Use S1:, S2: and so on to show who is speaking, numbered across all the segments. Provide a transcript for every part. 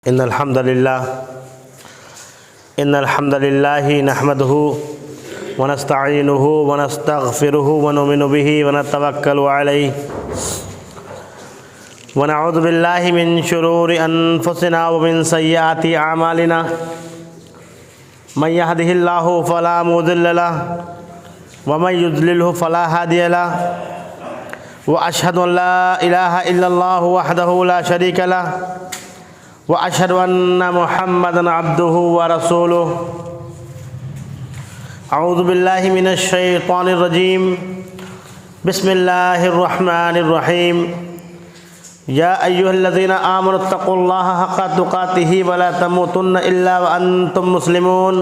S1: إن الحمد لله نحمده ونستعينه ونستغفره ونؤمن به ونتوكل عليه ونعوذ بالله من شرور أنفسنا ومن سيئات أعمالنا من يهده الله فلا مضل له ومن يضلله فلا هادي له وأشهد أن لا إله إلا الله وحده لا شريك له وأشهد أن محمدًا عبده ورسوله أعوذ بالله من الشيطان الرجيم بسم الله الرحمن الرحيم يا أيها الذين آمنوا اتقوا الله حق تقاته ولا تموتن إلا وأنتم مسلمون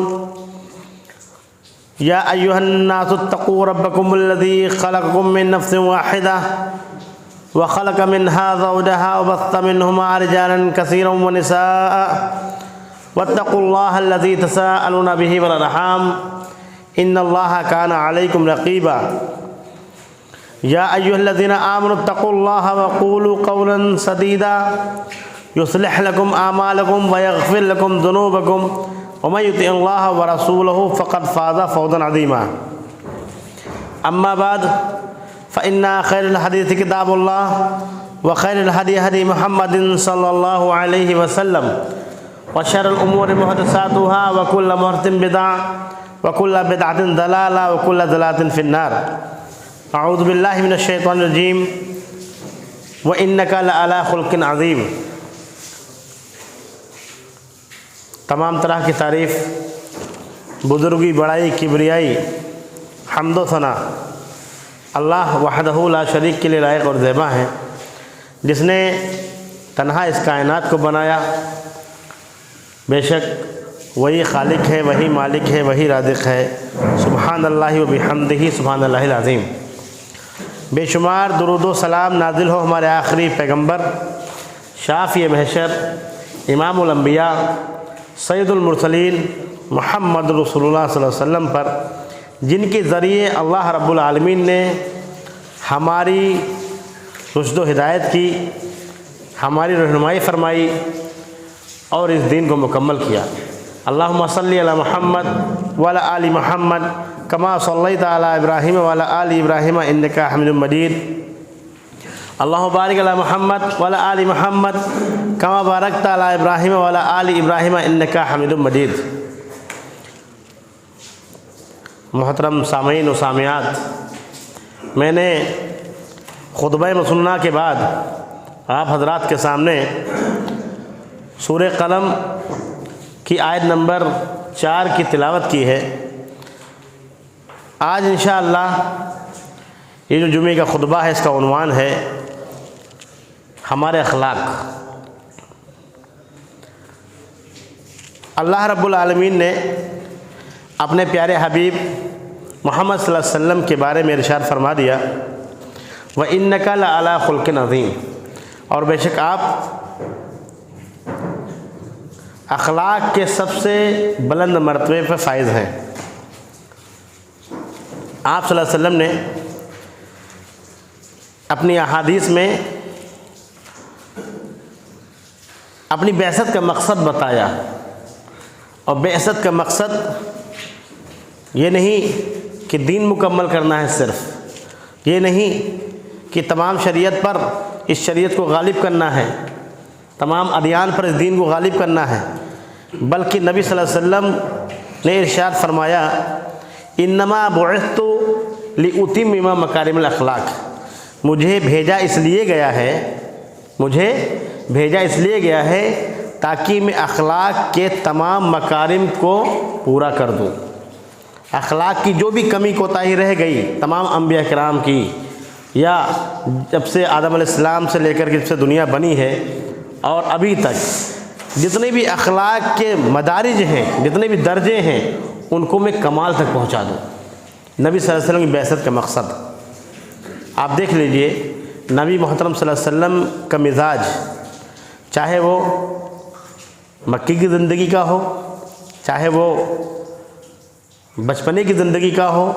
S1: يا أيها الناس اتقوا ربكم الذي خلقكم من نفس واحدة وخلق منها زوجها وبث منهما رجالا كثيرا ونساء واتقوا الله الذي تساءلون به والأرحام إن الله كان عليكم رقيبا يا أيها الذين آمنوا اتقوا الله وقولوا قولا سديدا يصلح لكم أعمالكم ويغفر لكم ذنوبكم ومن يطع الله ورسوله فقد فاز فوزا عظيما أما بعد فإن خير الحديث كتاب الله وخير الهدي هدي محمد صلى الله عليه وسلم وشر الأمور محدثاتها وكل محدثة بدعة وكل بدعة ضلالة وكل ضلالة في النار أعوذ بالله من الشيطان الرجيم وإنك لعلى خلق عظيم۔ تمام طرح کی تعریف، بزرگی، بڑائی، کبریائی، حمد و ثنا اللہ وحدہ لا شریک کے لیے لائق اور زیبا ہیں، جس نے تنہا اس کائنات کو بنایا۔ بے شک وہی خالق ہے، وہی مالک ہے، وہی رازق ہے۔ سبحان اللہ و بحمدہ سبحان اللہ العظیم۔ بے شمار درود و سلام نازل ہو ہمارے آخری پیغمبر، شافی محشر، امام الانبیاء، سید المرسلین محمد رسول اللہ صلی اللہ علیہ وسلم پر، جن کے ذریعے اللہ رب العالمین نے ہماری رشد و ہدایت کی، ہماری رہنمائی فرمائی اور اس دین کو مکمل کیا۔ اللہم صلی علی محمد وعلی آل محمد کما صلیت علی ابراہیم وعلی آل ابراہیم انک حمید مجید۔ اللہم بارک علی محمد وعلی آل محمد کما بارکت علی ابراہیم وعلی آل ابراہیم انک حمید مجید۔ محترم سامعین و سامعات، میں نے خطبہ مسنہ کے بعد آپ حضرات کے سامنے سورہ قلم کی آیت نمبر 4 کی تلاوت کی ہے۔ آج انشاءاللہ یہ جو جمعے کا خطبہ ہے، اس کا عنوان ہے ہمارے اخلاق۔ اللہ رب العالمین نے اپنے پیارے حبیب محمد صلی اللہ علیہ وسلم کے بارے میں ارشاد فرما دیا، وَإِنَّكَ لَعَلَىٰ خُلْقٍ عَظِيمٍ، اور بے شک آپ اخلاق کے سب سے بلند مرتبے پر فائز ہیں۔ آپ صلی اللہ علیہ وسلم نے اپنی احادیث میں اپنی بعثت کا مقصد بتایا، اور بعثت کا مقصد یہ نہیں کہ دین مکمل کرنا ہے، صرف یہ نہیں کہ تمام شریعت پر اس شریعت کو غالب کرنا ہے، تمام ادیان پر اس دین کو غالب کرنا ہے، بلکہ نبی صلی اللہ علیہ وسلم نے ارشاد فرمایا، انما بعثت لأتمم مکارم الاخلاق، مجھے بھیجا اس لیے گیا ہے تاکہ میں اخلاق کے تمام مکارم کو پورا کر دوں۔ اخلاق کی جو بھی کمی کوتاہی رہ گئی تمام انبیاء کرام کی، یا جب سے آدم علیہ السلام سے لے کر کے جب سے دنیا بنی ہے اور ابھی تک جتنے بھی اخلاق کے مدارج ہیں، جتنے بھی درجے ہیں، ان کو میں کمال تک پہنچا دوں۔ نبی صلی اللہ علیہ وسلم کی بعثت کا مقصد آپ دیکھ لیجئے، نبی محترم صلی اللہ علیہ وسلم کا مزاج، چاہے وہ مکی کی زندگی کا ہو، چاہے وہ بچپنے کی زندگی کا ہو،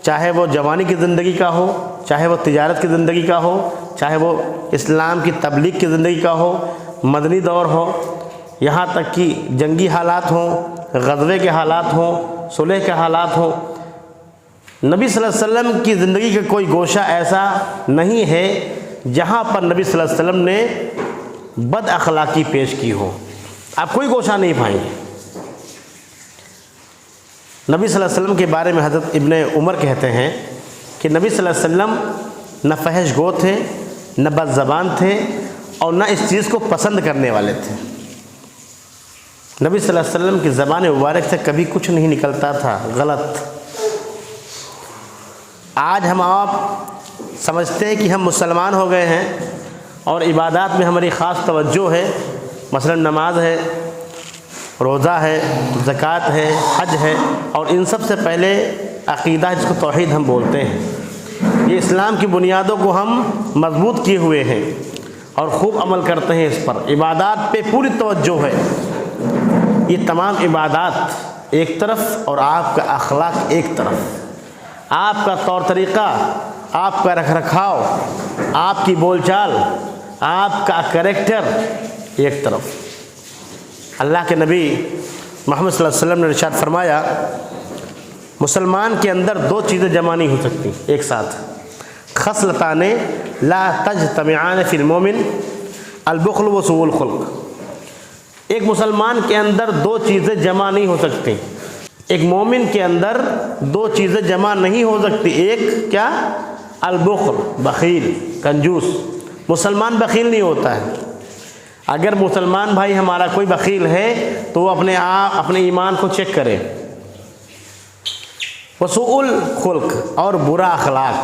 S1: چاہے وہ جوانی کی زندگی کا ہو، چاہے وہ تجارت کی زندگی کا ہو، چاہے وہ اسلام کی تبلیغ کی زندگی کا ہو، مدنی دور ہو یہاں تک کہ جنگی حالات ہوں، غزوے کے حالات ہوں، صلح کے حالات ہوں، نبی صلی اللہ علیہ وسلم کی زندگی کا کوئی گوشہ ایسا نہیں ہے جہاں پر نبی صلی اللہ علیہ وسلم نے بد اخلاقی پیش کی ہو۔ آپ کوئی گوشہ نہیں پائیں گے۔ نبی صلی اللہ علیہ وسلم کے بارے میں حضرت ابن عمر کہتے ہیں کہ نبی صلی اللہ علیہ وسلم نہ فحش گو تھے، نہ بد زبان تھے، اور نہ اس چیز کو پسند کرنے والے تھے۔ نبی صلی اللہ علیہ وسلم کی زبان مبارک سے کبھی کچھ نہیں نکلتا تھا غلط۔ آج ہم آپ سمجھتے ہیں کہ ہم مسلمان ہو گئے ہیں اور عبادات میں ہماری خاص توجہ ہے، مثلا نماز ہے، روزہ ہے، زکوٰۃ ہے، حج ہے، اور ان سب سے پہلے عقیدہ جس کو توحید ہم بولتے ہیں، یہ اسلام کی بنیادوں کو ہم مضبوط کیے ہوئے ہیں اور خوب عمل کرتے ہیں اس پر، عبادات پہ پوری توجہ ہے۔ یہ تمام عبادات ایک طرف اور آپ کا اخلاق ایک طرف، آپ کا طور طریقہ، آپ کا رکھ رکھاؤ، آپ کی بول چال، آپ کا کریکٹر ایک طرف۔ اللہ کے نبی محمد صلی اللہ علیہ وسلم نے ارشاد فرمایا، مسلمان کے اندر دو چیزیں جمع نہیں ہو سکتی ایک ساتھ، خصلتان لا تجتمعان فی المومن البخل و سوء الخلق۔ ایک مسلمان کے اندر دو چیزیں جمع نہیں ہو سکتی، ایک مومن کے اندر دو چیزیں جمع نہیں ہو سکتی۔ ایک کیا؟ البخل، بخیل، کنجوس۔ مسلمان بخیل نہیں ہوتا ہے۔ اگر مسلمان بھائی ہمارا کوئی بخیل ہے تو وہ اپنے ایمان کو چیک کرے۔ وسوء الخلق، اور برا اخلاق۔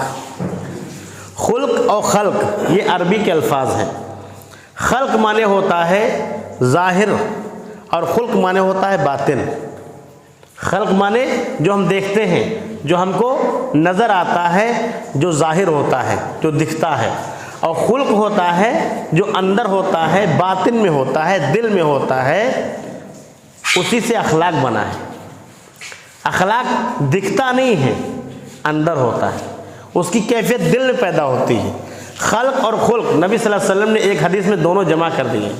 S1: خلق اور خلق یہ عربی کے الفاظ ہیں۔ خلق معنی ہوتا ہے ظاہر اور خلق معنی ہوتا ہے باطن۔ خلق معنی جو ہم دیکھتے ہیں، جو ہم کو نظر آتا ہے، جو ظاہر ہوتا ہے، جو دکھتا ہے، اور خلق ہوتا ہے جو اندر ہوتا ہے، باطن میں ہوتا ہے، دل میں ہوتا ہے، اسی سے اخلاق بنا ہے۔ اخلاق دکھتا نہیں ہے، اندر ہوتا ہے، اس کی کیفیت دل میں پیدا ہوتی ہے۔ خلق اور خلق نبی صلی اللہ علیہ وسلم نے ایک حدیث میں دونوں جمع کر دیے۔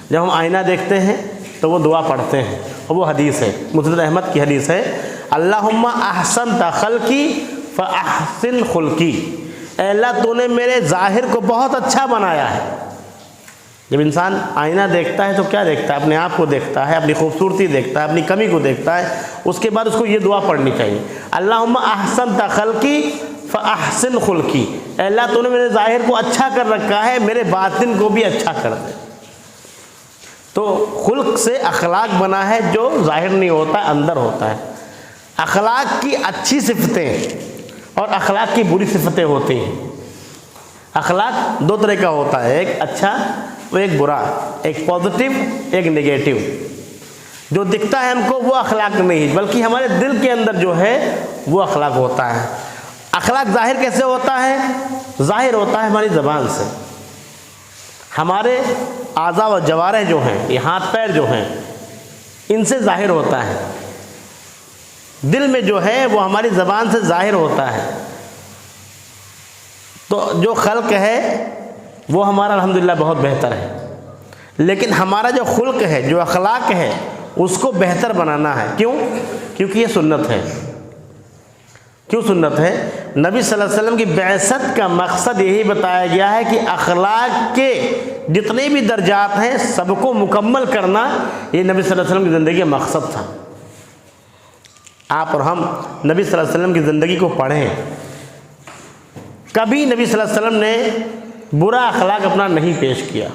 S1: جب ہم آئینہ دیکھتے ہیں تو وہ دعا پڑھتے ہیں، اور وہ حدیث ہے، مسند احمد کی حدیث ہے، اللہم احسنت خلقی فاحسن خلقی۔ اے اللہ تو نے میرے ظاہر کو بہت اچھا بنایا ہے۔ جب انسان آئینہ دیکھتا ہے تو کیا دیکھتا ہے؟ اپنے آپ کو دیکھتا ہے، اپنی خوبصورتی دیکھتا ہے، اپنی کمی کو دیکھتا ہے۔ اس کے بعد اس کو یہ دعا پڑھنی چاہیے، اللہم احسنت خلقی فاحسن خلقی۔ اے اللہ تو نے میرے ظاہر کو اچھا کر رکھا ہے، میرے باطن کو بھی اچھا کر دے۔ تو خلق سے اخلاق بنا ہے جو ظاہر نہیں ہوتا، اندر ہوتا ہے۔ اخلاق کی اچھی صفتیں اور اخلاق کی بری صفتیں ہوتی ہیں۔ اخلاق دو طرح کا ہوتا ہے، ایک اچھا اور ایک برا، ایک پازیٹیو ایک نیگیٹو۔ جو دکھتا ہے ہم کو وہ اخلاق نہیں، بلکہ ہمارے دل کے اندر جو ہے وہ اخلاق ہوتا ہے۔ اخلاق ظاہر کیسے ہوتا ہے؟ ظاہر ہوتا ہے ہماری زبان سے۔ ہمارے اعضاء و جوارح جو ہیں، یہ ہاتھ پیر جو ہیں، ان سے ظاہر ہوتا ہے۔ دل میں جو ہے وہ ہماری زبان سے ظاہر ہوتا ہے۔ تو جو خلق ہے وہ ہمارا الحمدللہ بہت بہتر ہے، لیکن ہمارا جو خلق ہے، جو اخلاق ہے، اس کو بہتر بنانا ہے۔ کیوں؟ کیونکہ یہ سنت ہے۔ کیوں سنت ہے؟ نبی صلی اللہ علیہ وسلم کی بعثت کا مقصد یہی بتایا گیا ہے کہ اخلاق کے جتنے بھی درجات ہیں سب کو مکمل کرنا، یہ نبی صلی اللہ علیہ وسلم کی زندگی کا مقصد تھا۔ آپ اور ہم نبی صلی اللہ علیہ وسلم کی زندگی کو پڑھیں، کبھی نبی صلی اللہ علیہ وسلم نے برا اخلاق اپنا نہیں پیش کیا،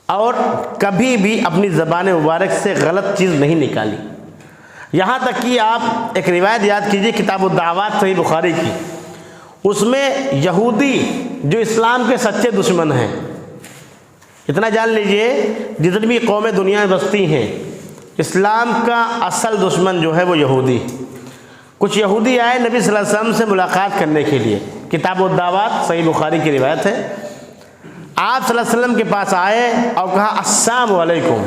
S1: اور کبھی بھی اپنی زبان مبارک سے غلط چیز نہیں نکالی۔ یہاں تک کہ آپ ایک روایت یاد کیجئے کتاب الدعوات صحیح بخاری کی، اس میں یہودی جو اسلام کے سچے دشمن ہیں، اتنا جان لیجئے جتنی بھی قومیں دنیا میں بستی ہیں، اسلام کا اصل دشمن جو ہے وہ یہودی۔ کچھ یہودی آئے نبی صلی اللہ علیہ وسلم سے ملاقات کرنے کے لیے، کتاب الدعوات صحیح بخاری کی روایت ہے۔ آپ صلی اللہ علیہ وسلم کے پاس آئے اور کہا السلام علیکم۔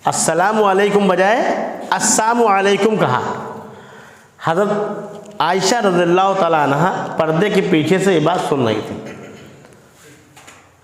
S1: السلام علیکم بجائے السلام علیکم کہا۔ حضرت عائشہ رضی اللہ تعالیٰ عنہ پردے کے پیچھے سے یہ بات سن رہی تھی۔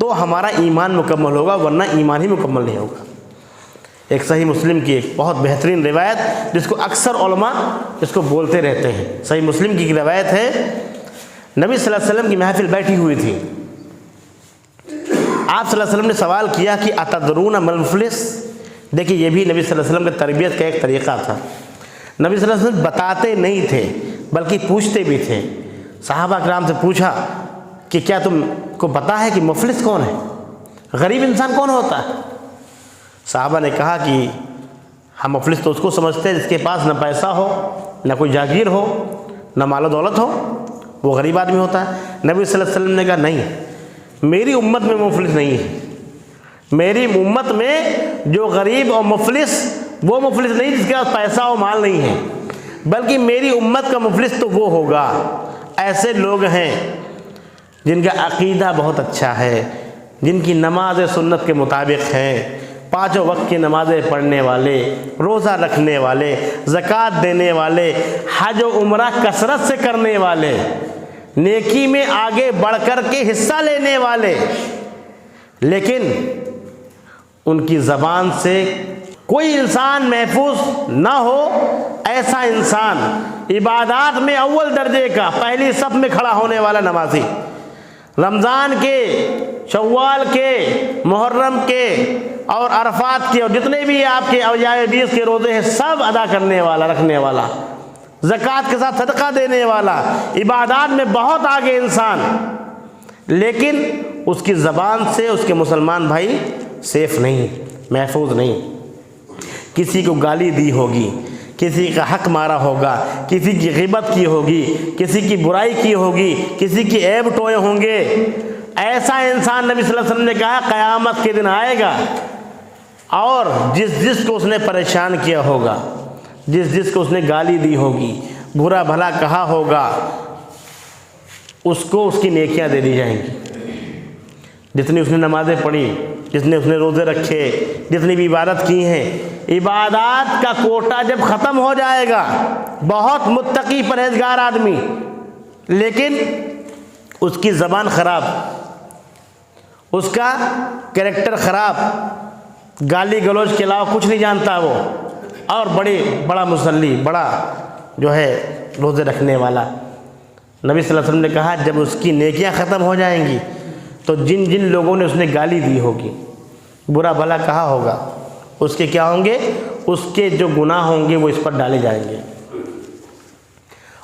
S1: تو ہمارا ایمان مکمل ہوگا، ورنہ ایمان ہی مکمل نہیں ہوگا۔ ایک صحیح مسلم کی ایک بہت بہترین روایت جس کو اکثر علماء اس کو بولتے رہتے ہیں، صحیح مسلم کی ایک روایت ہے، نبی صلی اللہ علیہ وسلم کی محفل بیٹھی ہوئی تھی، آپ صلی اللہ علیہ وسلم نے سوال کیا کہ اتدرون ما المفلس؟ دیکھیے یہ بھی نبی صلی اللہ علیہ وسلم کی تربیت کا ایک طریقہ تھا، نبی صلی اللہ علیہ وسلم بتاتے نہیں تھے بلکہ پوچھتے بھی تھے۔ صحابہ کرام سے پوچھا کہ کیا تم کو پتا ہے کہ مفلس کون ہے، غریب انسان کون ہوتا ہے؟ صحابہ نے کہا کہ ہم مفلس تو اس کو سمجھتے ہیں جس کے پاس نہ پیسہ ہو، نہ کوئی جاگیر ہو، نہ مال و دولت ہو، وہ غریب آدمی ہوتا ہے۔ نبی صلی اللہ علیہ وسلم نے کہا نہیں، میری امت میں مفلس نہیں ہے، میری امت میں جو غریب اور مفلس، وہ مفلس نہیں جس کے پاس پیسہ اور مال نہیں ہے، بلکہ میری امت کا مفلس تو وہ ہوگا، ایسے لوگ ہیں جن کا عقیدہ بہت اچھا ہے، جن کی نماز سنت کے مطابق ہے، 5 وقت کی نمازیں پڑھنے والے، روزہ رکھنے والے، زکوٰۃ دینے والے، حج و عمرہ کثرت سے کرنے والے، نیکی میں آگے بڑھ کر کے حصہ لینے والے، لیکن ان کی زبان سے کوئی انسان محفوظ نہ ہو، ایسا انسان عبادات میں اول درجے کا پہلی صف میں کھڑا ہونے والا نمازی، رمضان کے، شوال کے، محرم کے اور عرفات کے اور جتنے بھی آپ کے ایام بیس کے روزے ہیں سب ادا کرنے والا، رکھنے والا، زکوٰۃ کے ساتھ صدقہ دینے والا، عبادات میں بہت آگے انسان، لیکن اس کی زبان سے اس کے مسلمان بھائی سیف نہیں، محفوظ نہیں، کسی کو گالی دی ہوگی، کسی کا حق مارا ہوگا، کسی کی غیبت کی ہوگی، کسی کی برائی کی ہوگی، کسی کی عیب ٹوئے ہوں گے، ایسا انسان نبی صلی اللہ علیہ وسلم نے کہا قیامت کے دن آئے گا، اور جس کو اس نے پریشان کیا ہوگا، جس کو اس نے گالی دی ہوگی، برا بھلا کہا ہوگا، اس کو اس کی نیکیاں دے دی جائیں گی، جتنی اس نے نمازیں پڑھی، جتنے اس نے روزے رکھے، جتنی بھی عبادت کی ہیں، عبادات کا کوٹا جب ختم ہو جائے گا، بہت متقی پرہیزگار آدمی، لیکن اس کی زبان خراب، اس کا کریکٹر خراب، گالی گلوچ کے علاوہ کچھ نہیں جانتا وہ، اور بڑا مصلی، بڑا جو ہے روزے رکھنے والا، نبی صلی اللہ علیہ وسلم نے کہا جب اس کی نیکیاں ختم ہو جائیں گی تو جن لوگوں نے اس نے گالی دی ہوگی، برا بھلا کہا ہوگا، اس کے کیا ہوں گے، اس کے جو گناہ ہوں گے وہ اس پر ڈالے جائیں گے،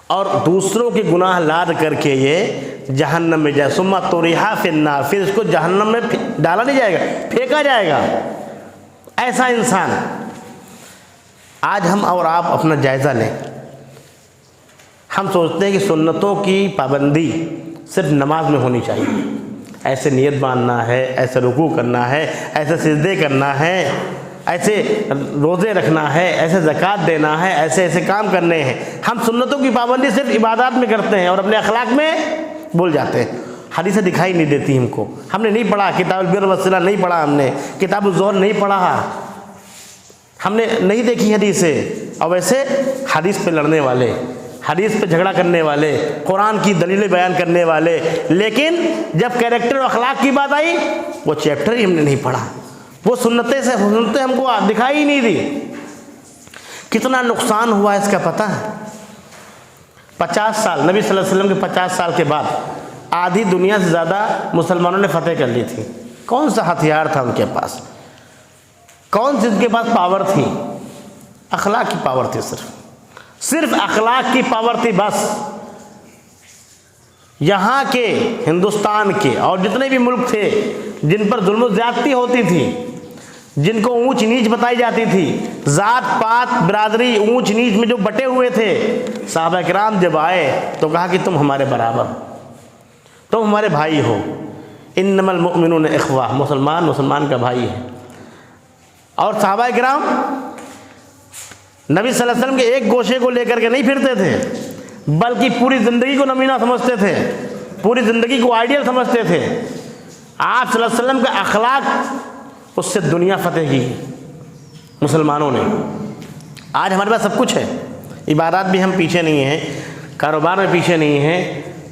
S1: اور دوسروں کے گناہ لاد کر کے یہ جہنم میں جائے، ثم طرح فی النار، پھر اس کو جہنم میں ڈالا نہیں جائے گا، پھینکا جائے گا۔ ایسا انسان، آج ہم اور آپ اپنا جائزہ لیں، ہم سوچتے ہیں کہ سنتوں کی پابندی صرف نماز میں ہونی چاہیے، ایسے نیت باندھنا ہے، ایسے رکوع کرنا ہے، ایسے سجدے کرنا ہے، ایسے روزے رکھنا ہے، ایسے زکوٰۃ دینا ہے، ایسے کام کرنے ہیں۔ ہم سنتوں کی پابندی صرف عبادات میں کرتے ہیں اور اپنے اخلاق میں بھول جاتے ہیں۔ حدیثیں دکھائی نہیں دیتی ہم کو، ہم نے نہیں پڑھا، کتاب البر والصلہ نہیں پڑھا، ہم نے کتاب الزہد نہیں پڑھا، ہم نے نہیں دیکھی حدیثیں، اور ویسے حدیث پہ لڑنے والے، حدیث پہ جھگڑا کرنے والے، قرآن کی دلیلیں بیان کرنے والے، لیکن جب کیریکٹر اور اخلاق کی بات آئی وہ چیپٹر ہی ہم نے نہیں پڑھا، وہ سنتیں ہم کو دکھائی ہی نہیں دی۔ کتنا نقصان ہوا اس کا پتہ ہے؟ 50 سال، نبی صلی اللہ علیہ وسلم کے 50 سال کے بعد آدھی دنیا سے زیادہ مسلمانوں نے فتح کر لی تھی۔ کون سا ہتھیار تھا ان کے پاس؟ کون سی ان کے پاس پاور تھی؟ اخلاق کی پاور تھی، صرف اخلاق کی پاور تھی بس۔ یہاں کے، ہندوستان کے اور جتنے بھی ملک تھے جن پر ظلم و زیادتی ہوتی تھی، جن کو اونچ نیچ بتائی جاتی تھی، ذات پات برادری اونچ نیچ میں جو بٹے ہوئے تھے، صحابہ کرام جب آئے تو کہا کہ تم ہمارے برابر، تم ہمارے بھائی ہو، انما المؤمنون اخوہ، مسلمان کا بھائی ہے۔ اور صحابہ کرام نبی صلی اللہ علیہ وسلم کے ایک گوشے کو لے کر کے نہیں پھرتے تھے، بلکہ پوری زندگی کو نمونہ سمجھتے تھے، پوری زندگی کو آئیڈیل سمجھتے تھے۔ آپ صلی اللہ علیہ وسلم کا اخلاق، اس سے دنیا فتح کی مسلمانوں نے۔ آج ہمارے پاس سب کچھ ہے، عبادات بھی ہم پیچھے نہیں ہیں، کاروبار میں پیچھے نہیں ہیں،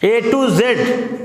S1: A to Z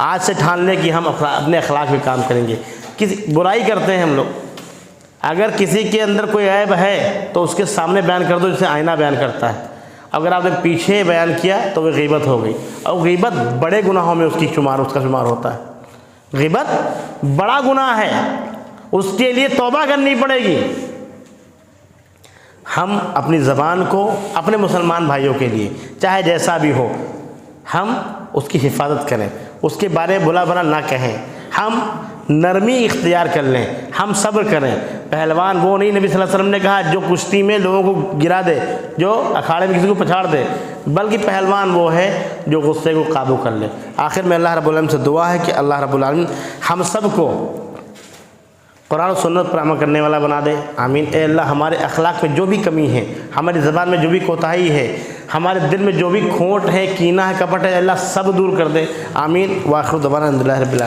S1: آج سے ٹھان لیں کہ ہم اپنے اخلاق پہ کام کریں گے. کسی برائی کرتے ہیں ہم لوگ, اگر کسی کے اندر کوئی عیب ہے تو اس کے سامنے بیان کر دو, جسے آئینہ بیان کرتا ہے. اگر آپ نے پیچھے بیان کیا تو وہ غیبت ہو گئی, اور غیبت بڑے گناہوں میں اس کا شمار ہوتا ہے. غیبت بڑا گناہ ہے, اس کے لیے توبہ کرنی پڑے گی. ہم اپنی زبان کو اپنے مسلمان بھائیوں کے لیے چاہے جیسا بھی ہو, ہم اس کی حفاظت کریں, اس کے بارے میں بلا بھلا نہ کہیں, ہم نرمی اختیار کر لیں, ہم صبر کریں. پہلوان وہ نہیں, نبی صلی اللہ علیہ وسلم نے کہا جو کشتی میں لوگوں کو گرا دے, جو اکھاڑے میں کسی کو پچھاڑ دے, بلکہ پہلوان وہ ہے جو غصے کو قابو کر لے. آخر میں اللہ رب العالمین سے دعا ہے کہ اللہ رب العالمین ہم سب کو قرآن و سنت پر عمل کرنے والا بنا دے. آمین. اے اللہ ہمارے اخلاق میں جو بھی کمی ہے, ہماری زبان میں جو بھی کوتاہی ہے, ہمارے دل میں جو بھی کھوٹ ہے, کینہ ہے, کپٹ ہے, اللہ سب دور کر دے. آمین. وآخر دعوانا الحمدللہ رب العالمین.